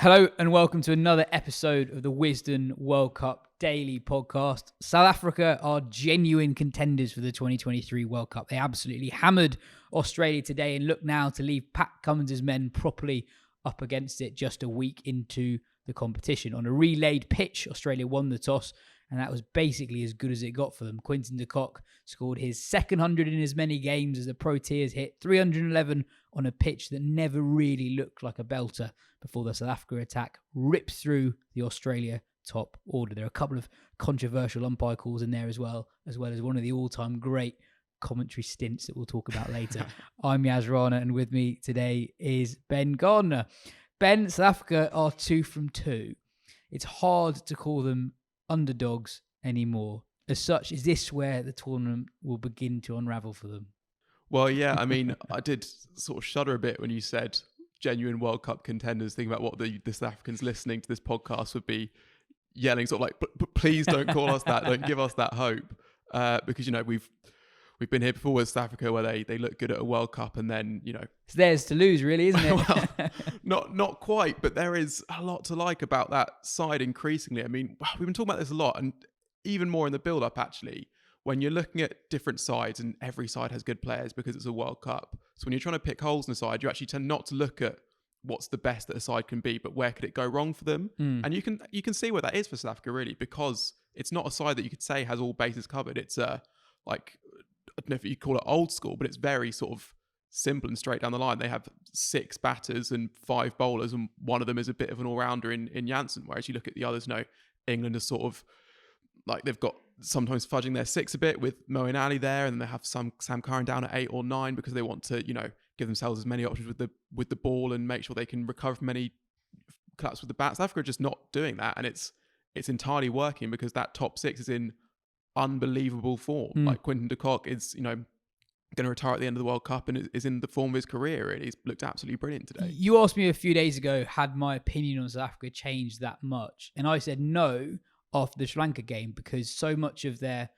Hello and welcome to another episode of the Wisden World Cup Daily Podcast. South Africa are genuine contenders for the 2023 World Cup. They absolutely hammered Australia today and look now to leave Pat Cummins' men properly up against it just a week into the competition. On a relayed pitch, Australia won the toss, and that was basically as good as it got for them. Quinton de Kock scored his second 100 in as many games as the Proteas hit 311 on a pitch that never really looked like a belter before the South Africa attack ripped through the Australia top order. There are a couple of controversial umpire calls in there as well as one of the all-time great commentary stints that we'll talk about later. I'm Rana, and with me today is Ben Gardner. Ben, South Africa are 2 from 2. It's hard to call them underdogs anymore. As such, is this where the tournament will begin to unravel for them? Well, yeah, I mean, I did sort of shudder a bit when you said genuine World Cup contenders, thinking about what the South Africans listening to this podcast would be yelling, sort of like, but please don't call us that, don't give us that hope. Because, you know, we've been here before with South Africa where they look good at a World Cup and then, you know... It's theirs to lose, really, isn't it? Well, not quite, but there is a lot to like about that side increasingly. I mean, we've been talking about this a lot, and even more in the build-up, actually, when you're looking at different sides, and every side has good players because it's a World Cup. So when you're trying to pick holes in a side, you actually tend not to look at what's the best that a side can be, but where could it go wrong for them? And you can see where that is for South Africa, really, because it's not a side that you could say has all bases covered. It's like, I don't know if you call it old school, but it's very sort of simple and straight down the line. They have 6 batters and 5 bowlers, and one of them is a bit of an all-rounder in Jansen, whereas you look at the others, no, England is sort of like they've got sometimes fudging their 6 a bit with Moeen Ali there, and then they have some Sam Curran down at 8 or 9 because they want to, you know, give themselves as many options with the ball and make sure they can recover from any collapse with the bat. South Africa are just not doing that, and it's entirely working because that top 6 is in unbelievable form. Like Quinton de Kock is, you know, going to retire at the end of the World Cup and is in the form of his career. Really, he's looked absolutely brilliant today. You asked me a few days ago, had my opinion on South Africa changed that much? And I said no after the Sri Lanka game, because so much of they've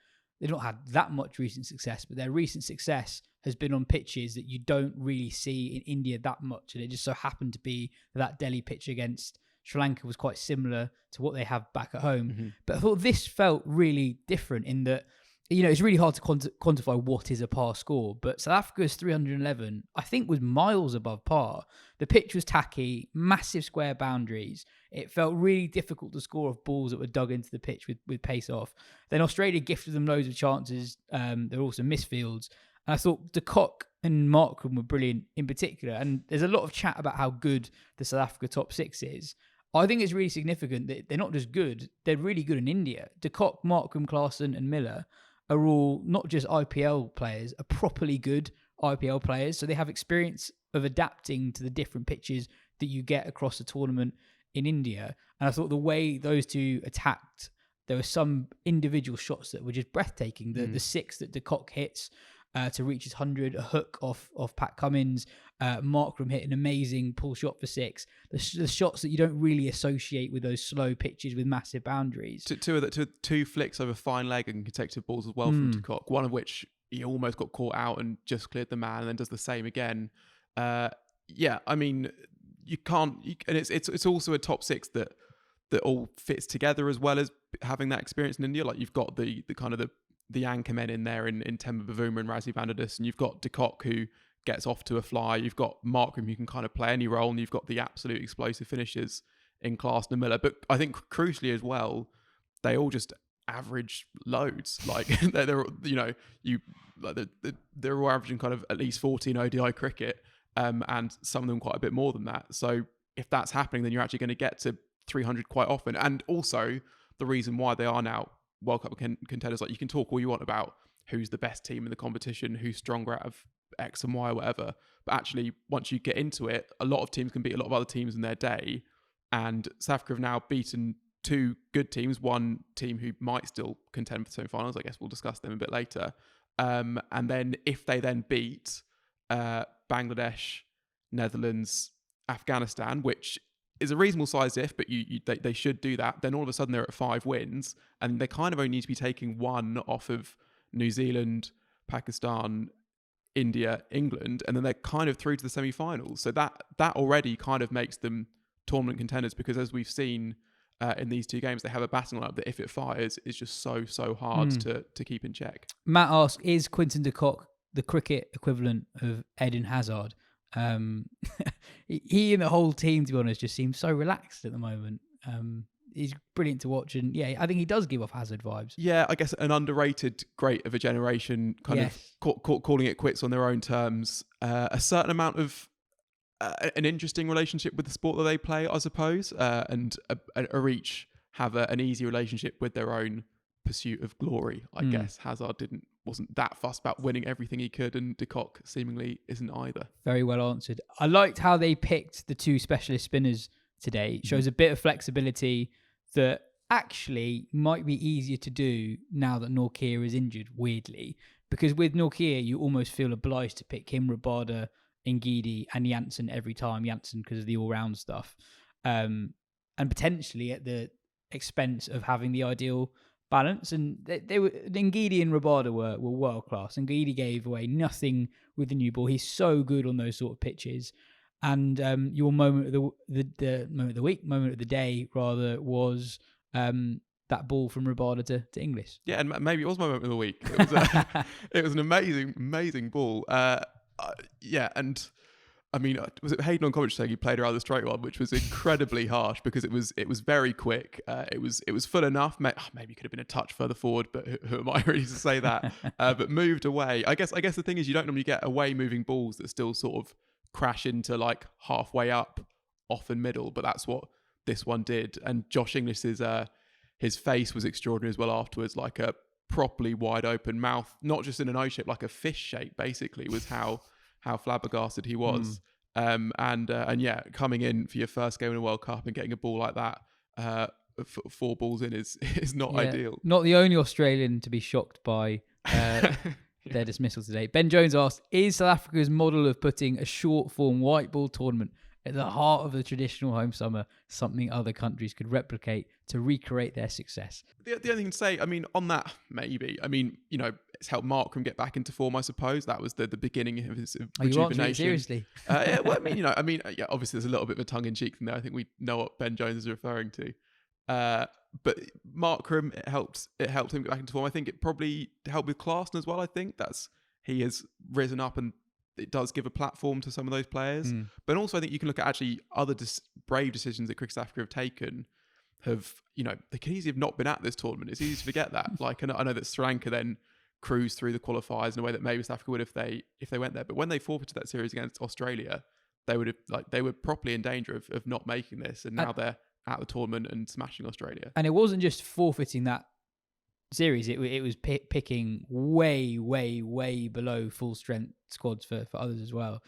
not had that much recent success, but their recent success has been on pitches that you don't really see in India that much. And it just so happened to be that Delhi pitch against Sri Lanka was quite similar to what they have back at home. But I thought this felt really different in that, you know, it's really hard to quantify what is a par score, but South Africa's 311, I think, was miles above par. The pitch was tacky, massive square boundaries. It felt really difficult to score off balls that were dug into the pitch with pace off. Then Australia gifted them loads of chances. There were also misfields. And I thought de Kock and Markram were brilliant in particular. And there's a lot of chat about how good the South Africa top 6 is. I think it's really significant that they're not just good, they're really good in India. De Kock, Markram, Klaasen and Miller are all not just IPL players, are properly good IPL players. So they have experience of adapting to the different pitches that you get across the tournament in India. And I thought the way those two attacked, there were some individual shots that were just breathtaking. The 6 that de Kock hits to reach his 100, a hook off Pat Cummins. Markram hit an amazing pull shot for 6. The shots that you don't really associate with those slow pitches with massive boundaries. Two flicks over fine leg and consecutive balls as well from de Kock, one of which he almost got caught out and just cleared the man, and then does the same again. Yeah, I mean, you can't, and it's also a top 6 that all fits together as well as having that experience in India. Like you've got the kind of the anchor men in there in Temba Bavuma and Rassie van der Dus, and you've got de Kock who gets off to a fly. You've got Markram who can kind of play any role, and you've got the absolute explosive finishers in Klaasen and Miller. But I think crucially as well, they all just average loads. Like they're you know, they're all averaging kind of at least 14 ODI cricket, and some of them quite a bit more than that. So if that's happening, then you're actually going to get to 300 quite often. And also the reason why they are now World Cup contenders, like you can talk all you want about who's the best team in the competition, who's stronger out of X and Y or whatever. But actually, once you get into it, a lot of teams can beat a lot of other teams in their day. And South Africa have now beaten 2 good teams, one team who might still contend for semi-finals. I guess we'll discuss them a bit later. And then if they then beat Bangladesh, Netherlands, Afghanistan, which is a reasonable size if, but they should do that, then all of a sudden they're at 5 wins, and they kind of only need to be taking 1 off of New Zealand, Pakistan, India, England, and then they're kind of through to the semi-finals. So that already kind of makes them tournament contenders, because as we've seen in these two games, they have a batting lineup that if it fires is just so hard to keep in check. Matt asks, is Quinton de Kock the cricket equivalent of Eden Hazard? He and the whole team, to be honest, just seem so relaxed at the moment. He's brilliant to watch, and yeah, I think he does give off Hazard vibes. Yeah, I guess an underrated great of a generation, kind of calling it quits on their own terms. A certain amount of an interesting relationship with the sport that they play, I suppose, and are each have an easy relationship with their own pursuit of glory. I guess Hazard wasn't that fussed about winning everything he could, and de Kock seemingly isn't either. Very well answered. I liked how they picked the two specialist spinners today. It shows a bit of flexibility that actually might be easier to do now that Nortje is injured, weirdly. Because with Nortje, you almost feel obliged to pick him, Rabada, Ngidi and Janssen every time. Janssen because of the all-round stuff. And potentially at the expense of having the ideal balance. And they were Ngidi and Rabada were world-class. Ngidi gave away nothing with the new ball. He's so good on those sort of pitches. And your moment of the moment of the week, moment of the day, rather, was that ball from Rabada to Inglis. Yeah, and maybe it was my moment of the week. It was an amazing ball. Yeah, and I mean, was it Hayden on commentary saying he played around the straight one, which was incredibly harsh because it was very quick. It was full enough. Maybe it could have been a touch further forward, but who am I really to say that? But moved away. I guess the thing is you don't normally get away moving balls that still sort of crash into like halfway up, off and middle, but that's what this one did. And Josh Inglis's his face was extraordinary as well afterwards, like a properly wide open mouth, not just in an O shape, like a fish shape basically, was how flabbergasted he was. And yeah, coming in for your first game in a World Cup and getting a ball like that, 4 balls in is not ideal. Not the only Australian to be shocked by their dismissal today. Ben Jones asked, is South Africa's model of putting a short form white ball tournament at the heart of the traditional home summer something other countries could replicate to recreate their success? The only thing to say, I mean, on that, maybe. I mean, you know, it's helped Markram get back into form, I suppose. That was the beginning of his rejuvenation. Are you seriously? Yeah, well, I mean, yeah, obviously there's a little bit of a tongue-in-cheek thing there. I think we know what Ben Jones is referring to. But Markram, it helped him get back into form. I think it probably helped with Klaassen as well. I think he has risen up, and it does give a platform to some of those players. But also I think you can look at actually other brave decisions that Cricket South Africa have taken. They could easily have not been at this tournament. It's easy to forget that. Like, I know that Sri Lanka then cruised through the qualifiers in a way that maybe South Africa would if they went there. But when they forfeited that series against Australia, they were properly in danger of not making this, and now they're at the tournament and smashing Australia. And it wasn't just forfeiting that series; it was picking way below full strength squads for others as well.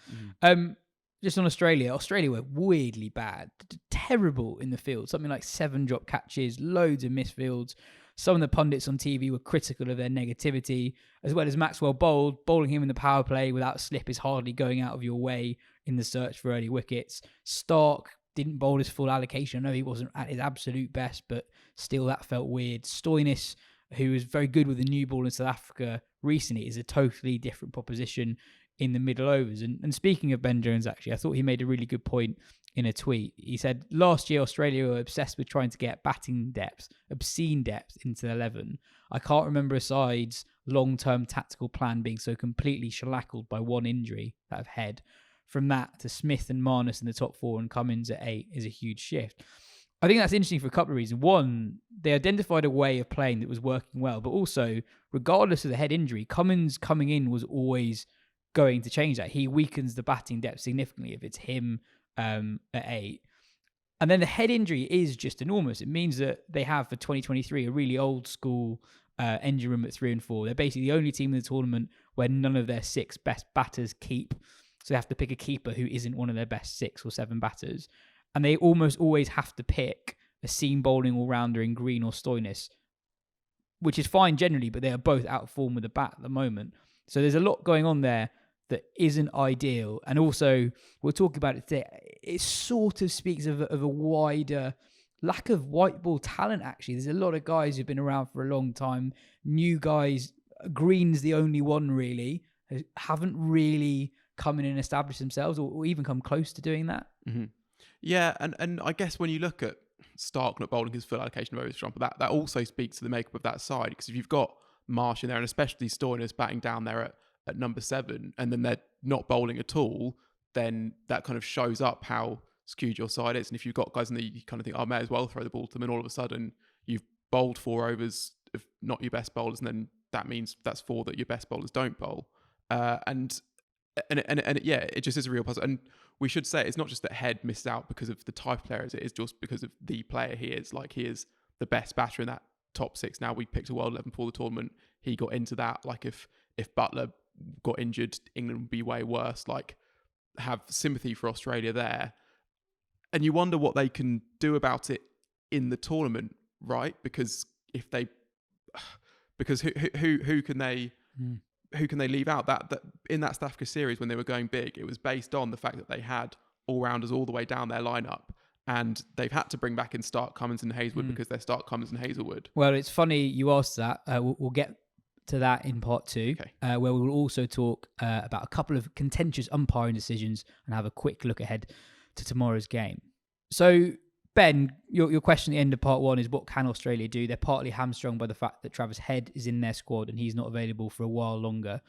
Just on Australia were weirdly bad, terrible in the field. Something like 7 drop catches, loads of misfields. Some of the pundits on TV were critical of their negativity, as well as Maxwell bowling him in the power play without slip is hardly going out of your way in the search for early wickets. Stark didn't bowl his full allocation. I know he wasn't at his absolute best, but still that felt weird. Stoinis, who was very good with the new ball in South Africa recently, is a totally different proposition in the middle overs. And speaking of Ben Jones, actually, I thought he made a really good point in a tweet. He said, last year, Australia were obsessed with trying to get batting depth, obscene depth into 11. I can't remember a side's long-term tactical plan being so completely shellackled by one injury, that of Head. From that to Smith and Marnus in the top 4 and Cummins at 8 is a huge shift. I think that's interesting for a couple of reasons. One, they identified a way of playing that was working well, but also, regardless of the Head injury, Cummins coming in was always going to change that. He weakens the batting depth significantly if it's him at 8. And then the Head injury is just enormous. It means that they have for 2023 a really old school engine room at 3 and 4. They're basically the only team in the tournament where none of their 6 best batters keep. So they have to pick a keeper who isn't one of their best 6 or 7 batters. And they almost always have to pick a seam bowling all-rounder in Green or Stoinis, which is fine generally, but they are both out of form with the bat at the moment. So there's a lot going on there that isn't ideal. And also, we'll talk about it today, it sort of speaks of a wider lack of white ball talent, actually. There's a lot of guys who've been around for a long time. New guys, Green's the only one really, haven't really come in and established themselves or even come close to doing that. Mm-hmm. Yeah, and I guess when you look at Stark not bowling his full allocation of overs for example, that also speaks to the makeup of that side. Because if you've got Marsh in there, and especially Stoinis batting down there at number 7, and then they're not bowling at all, then that kind of shows up how skewed your side is. And if you've got guys in there, you kind of think, I may as well throw the ball to them, and all of a sudden you've bowled 4 overs of not your best bowlers, and then that means that's 4 that your best bowlers don't bowl. And yeah, it just is a real puzzle. And we should say it's not just that Head missed out because of the type of player, it is just because of the player he is. Like, he is the best batter in that top 6. Now, we picked a World 11 for the tournament. He got into that. Like, if Butler got injured, England would be way worse. Like, have sympathy for Australia there. And you wonder what they can do about it in the tournament, right? Because who can they... Who can they leave out? That in that South Africa series when they were going big, it was based on the fact that they had all-rounders all the way down their lineup, and they've had to bring back in Stark, Cummins and Hazelwood because they're Stark, Cummins and Hazelwood. Well, it's funny you asked that. We'll get to that in part 2, where we will also talk about a couple of contentious umpiring decisions and have a quick look ahead to tomorrow's game. So, Ben, your question at the end of part 1 is, what can Australia do? They're partly hamstrung by the fact that Travis Head is in their squad and he's not available for a while longer.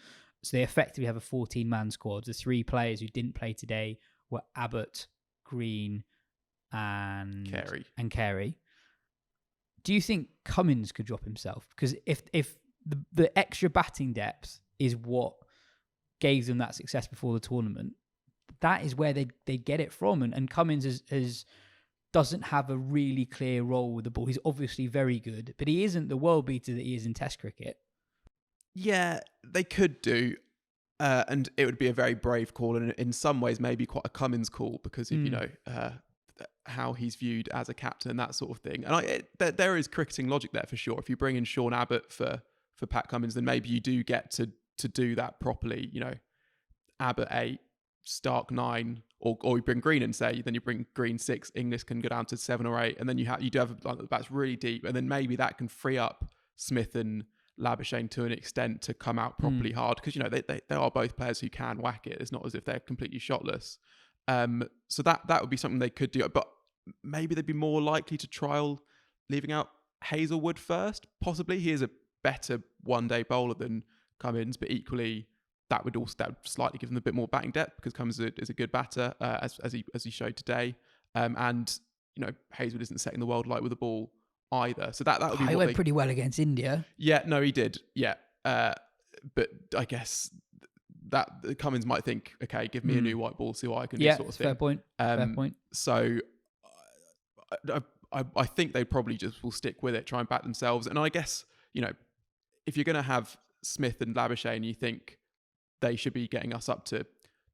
So they effectively have a 14-man squad. The 3 players who didn't play today were Abbott, Green, and Carey. Do you think Cummins could drop himself? Because if the extra batting depth is what gave them that success before the tournament, that is where they get it from. And Cummins doesn't have a really clear role with the ball. He's obviously very good, but he isn't the world beater that he is in Test cricket. Yeah, they could do. And it would be a very brave call, and in some ways maybe quite a Cummins call, because of, how he's viewed as a captain and that sort of thing. And there is cricketing logic there for sure. If you bring in Sean Abbott for Pat Cummins, then maybe you do get to do that properly. Abbott 8, Stark 9, or you bring Green and then you bring Green 6, Inglis can go down to 7 or 8, and then you do have a that's really deep, and then maybe that can free up Smith and Labuschagne to an extent to come out properly hard, because they are both players who can whack it. It's not as if they're completely shotless. So that would be something they could do, but maybe they'd be more likely to trial leaving out Hazelwood first. Possibly, he is a better one-day bowler than Cummins, but equally that would slightly give them a bit more batting depth, because Cummins is a good batter, as he showed today, and Hazelwood isn't setting the world light with the ball either. So that would be. He went pretty well against India. Yeah, no, he did. Yeah, but I guess that Cummins might think, okay, give me a new white ball, see what I can do, sort of thing. Fair point. Fair point. So I think they probably just will stick with it, try and back themselves. And I guess if you're going to have Smith and Labuschagne, you think they should be getting us up to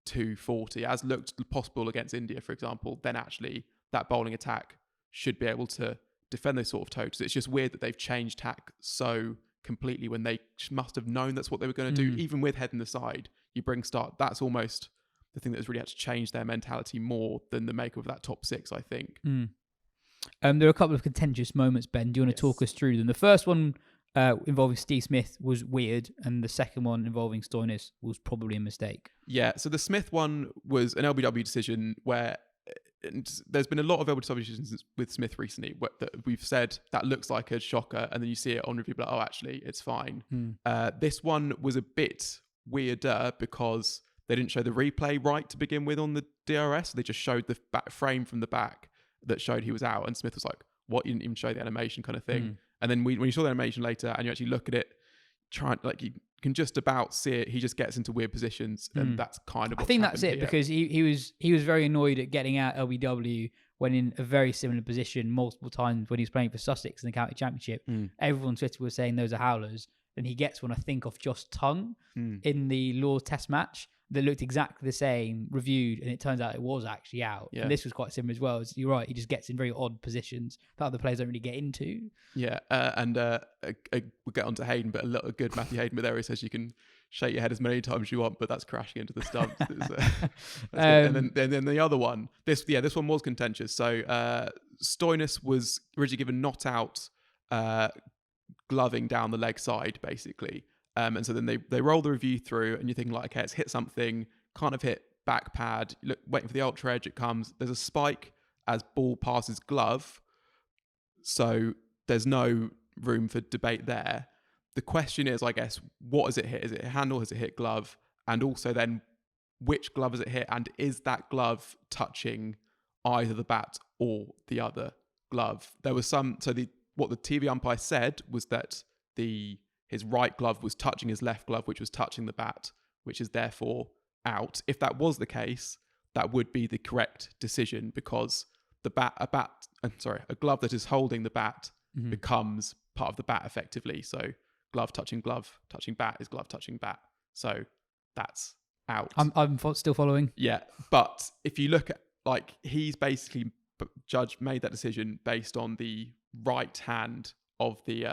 240, as looked possible against India, for example, then actually that bowling attack should be able to defend those sort of totals. It's just weird that they've changed tack so completely when they must have known that's what they were going to do. Even with Head in the side, you bring Stark. That's almost the thing that has really had to change their mentality more than the makeup of that top 6, I think. There are a couple of contentious moments, Ben. Do you want to talk us through them? The first one involving Steve Smith was weird, and the second one involving Stoinis was probably a mistake. Yeah, so the Smith one was an LBW decision where there's been a lot of LBW decisions with Smith recently that we've said that looks like a shocker, and then you see it on review, like, oh, actually, it's fine. This one was a bit weirder because they didn't show the replay right to begin with on the DRS. They just showed the back frame from the back that showed he was out, and Smith was like, what, you didn't even show the animation, kind of thing. And then when you saw the animation later and you actually look at it, you can just about see it. He just gets into weird positions, and that's kind of what's I think that's it here. Because he was very annoyed at getting out LBW when in a very similar position multiple times when he was playing for Sussex in the county championship. Everyone on Twitter was saying those are howlers. Then he gets one, I think, off Josh Tongue in the Lord's Test match that looked exactly the same, reviewed, and it turns out it was actually out. Yeah. And this was quite similar as well. You're right, he just gets in very odd positions that other players don't really get into. Yeah, and we'll get on to Hayden, but a little good Matthew Hayden, but there he says you can shake your head as many times as you want, but that's crashing into the stumps. And then the other one, this one was contentious. So Stoinis was originally given not out gloving down the leg side, basically. And so then they roll the review through, and you're thinking like, okay, it's hit something, kind of hit back pad, waiting for the ultra edge, it comes, there's a spike as ball passes glove. So there's no room for debate there. The question is, I guess, what has it hit? Is it a handle? Has it hit glove? And also then, which glove has it hit? And is that glove touching either the bat or the other glove? There was what the TV umpire said was that his right glove was touching his left glove, which was touching the bat, which is therefore out. If that was the case, that would be the correct decision, because a glove that is holding the bat becomes part of the bat effectively. So glove, touching bat is glove touching bat. So that's out. I'm still following. Yeah, but if you look at, like, he's basically made that decision based on the right hand of the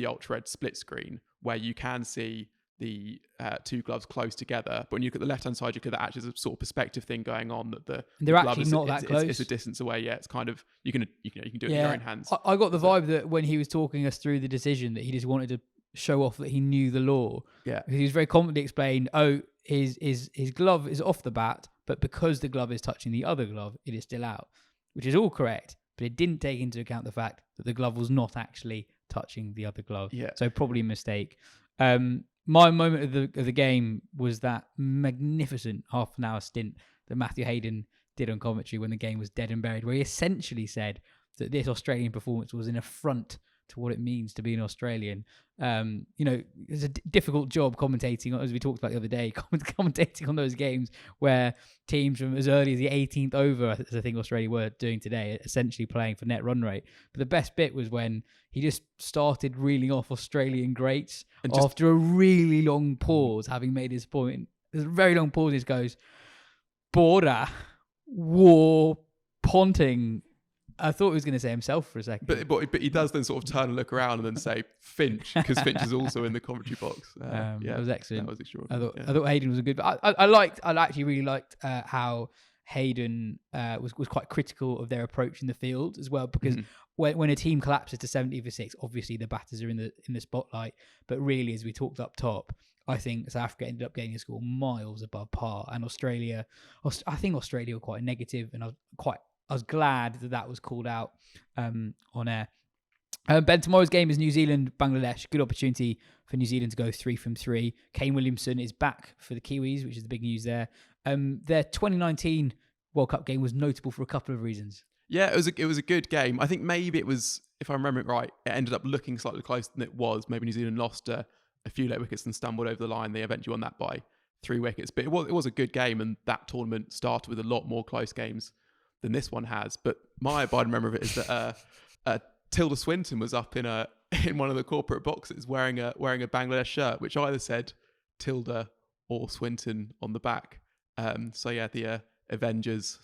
ultra red split screen, where you can see the two gloves close together. But when you look at the left hand side, you could actually there's a sort of perspective thing going on that they're actually not that close. It's a distance away. Yeah, it's kind of you can do it in your own hands. I got the vibe that when he was talking us through the decision, that he just wanted to show off that he knew the law. Yeah, he was very confidently explained, his glove is off the bat, but because the glove is touching the other glove, it is still out, which is all correct. But it didn't take into account the fact that the glove was not actually touching the other glove. Yeah. So probably a mistake. My moment of the game was that magnificent half an hour stint that Matthew Hayden did on commentary when the game was dead and buried, where he essentially said that this Australian performance was an affront to what it means to be an Australian. It's a difficult job commentating, as we talked about the other day, commentating on those games where teams from as early as the 18th over, as I think Australia were doing today, essentially playing for net run rate. But the best bit was when he just started reeling off Australian greats after a really long pause, having made his point. There's a very long pause. He goes, border, war, ponting. I thought he was going to say himself for a second. But he does then sort of turn and look around and then say Finch, because Finch is also in the commentary box. That was excellent. That was extraordinary. I thought Hayden was a good... But I actually really liked how Hayden was quite critical of their approach in the field as well, because when a team collapses to 70 for 6, obviously the batters are in the spotlight. But really, as we talked up top, I think South Africa ended up getting a score miles above par, and I think Australia were quite negative, and I was glad that was called out on air. Ben, tomorrow's game is New Zealand, Bangladesh. Good opportunity for New Zealand to go 3 from 3. Kane Williamson is back for the Kiwis, which is the big news there. Their 2019 World Cup game was notable for a couple of reasons. Yeah, it was a good game. I think maybe it was, if I remember it right, it ended up looking slightly closer than it was. Maybe New Zealand lost a few late wickets and stumbled over the line. They eventually won that by 3 wickets. But it was a good game, and that tournament started with a lot more close games than this one has. But my abiding memory of it is that Tilda Swinton was up in one of the corporate boxes wearing a Bangladesh shirt, which either said Tilda or Swinton on the back. The Avengers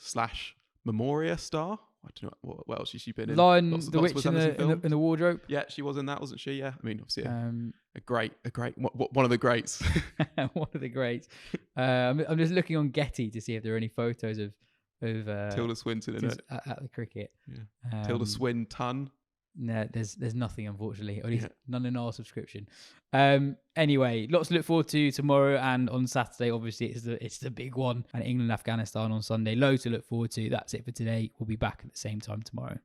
/ Memoria star. I don't know what else has she been in. Lion, the Witch in the wardrobe. Yeah, she was in that, wasn't she? Yeah, I mean, obviously a great one of the greats. One of the greats. I'm just looking on Getty to see if there are any photos of Tilda Swinton in it at the cricket. Yeah. Tilda Swinton. No, there's nothing, unfortunately, or at least none in our subscription. Anyway, lots to look forward to tomorrow, and on Saturday, obviously, it's the big one, and England Afghanistan on Sunday. Loads to look forward to. That's it for today. We'll be back at the same time tomorrow.